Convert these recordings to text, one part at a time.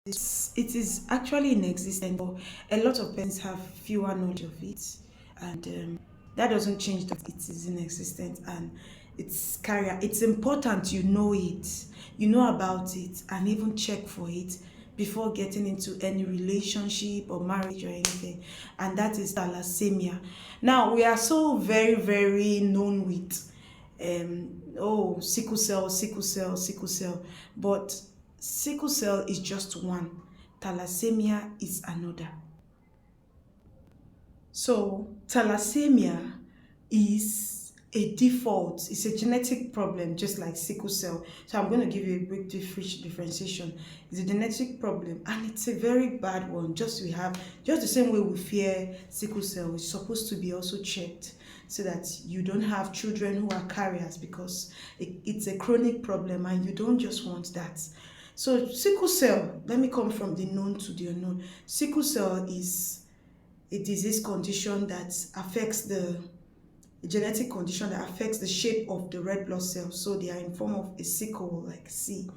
It is actually in existence, but a lot of parents have fewer knowledge of it, and that doesn't change that it is in existence and it's carrier. It's important you know it, you know about it, and even check for it before getting into any relationship or marriage or anything. And that is thalassemia. Now we are so very known with oh, sickle cell, but sickle cell is just one, thalassemia is another. So thalassemia is a default, it's a genetic problem just like sickle cell. So I'm going to give you a brief differentiation. It's a genetic problem and it's a very bad one. Just the same way we fear sickle cell, it's supposed to be also checked so that you don't have children who are carriers, because it's a chronic problem and you don't just want that. So sickle cell, let me come from the known to the unknown. Sickle cell is a disease condition that affects the a genetic condition that affects the shape of the red blood cells. So they are in form of a sickle, like C.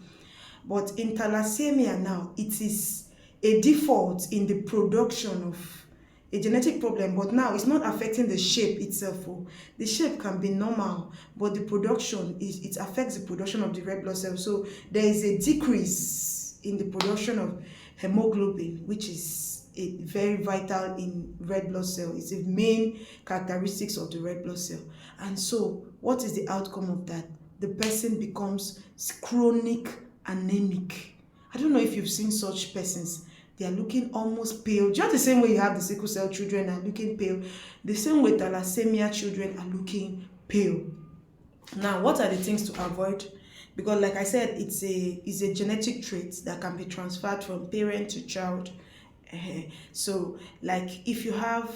But in thalassemia now, it is a default in the production of a genetic problem, but now it's not affecting the shape itself. Oh. The shape can be normal, but the production, it affects the production of the red blood cells. So there is a decrease in the production of hemoglobin, which is very vital in red blood cell. It's the main characteristics of the red blood cell. And so what is the outcome of that? The person becomes chronic anemic. I don't know if you've seen such persons. They are looking almost pale. Just the same way you have the sickle cell children are looking pale, the same way thalassemia children are looking pale. Now, what are the things to avoid? Because like I said, it's a genetic trait that can be transferred from parent to child. So like if you have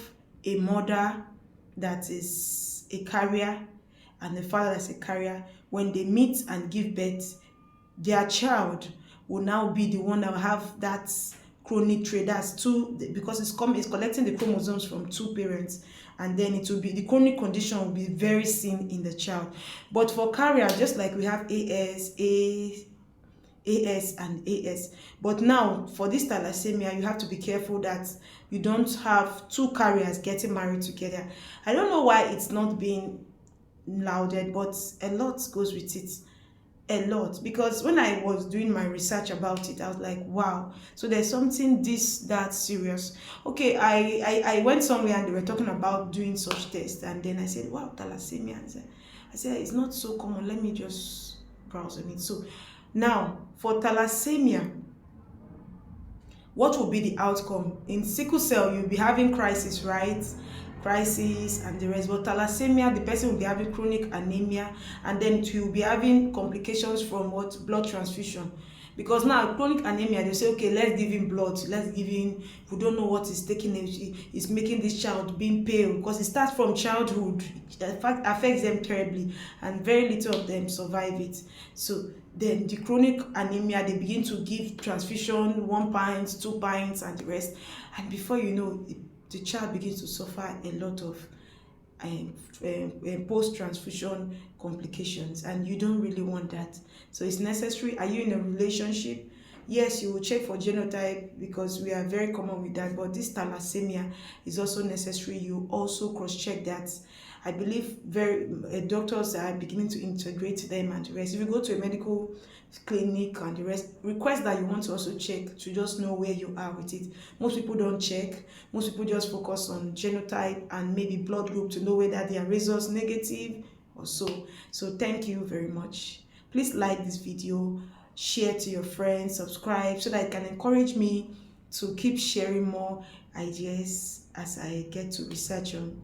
a mother that is a carrier and the father that's a carrier, when they meet and give birth, their child will now be the one that will have that chronic trait. That's two, because it's collecting the chromosomes from two parents, and then it will be the chronic condition will be very seen in the child. But for carrier, just like we have AS and AS. But now for this thalassemia, you have to be careful that you don't have two carriers getting married together. I don't know why it's not being lauded, but a lot goes with it. A lot, because when I was doing my research about it, I was like, wow, so there's something that serious. Okay, I went somewhere and they were talking about doing such tests, and then I said, wow, thalassemia. I said it's not so common, let me just browse on it. So now for thalassemia, what will be the outcome? In sickle cell, you'll be having crisis, right? Crisis and the rest. But thalassemia, the person will be having chronic anemia, and then it will be having complications from what? Blood transfusion. Because now chronic anemia, they say, okay, let's give him blood, let's give him, we don't know what is taking him, is making this child being pale, because it starts from childhood. It affects them terribly, and very little of them survive it. So then the chronic anemia, they begin to give transfusion, 1 pint, 2 pints, and the rest, and before you know, the child begins to suffer a lot of post-transfusion complications, and you don't really want that. So it's necessary. Are you in a relationship? Yes, you will check for genotype, because we are very common with that, but this thalassemia is also necessary. You also cross-check that. I believe doctors are beginning to integrate them and the rest. If you go to a medical clinic and the rest, request that you want to also check to just know where you are with it. Most people don't check. Most people just focus on genotype and maybe blood group to know whether they are rhesus negative or so. So thank you very much. Please like this video, share to your friends, subscribe, so that it can encourage me to keep sharing more ideas as I get to research on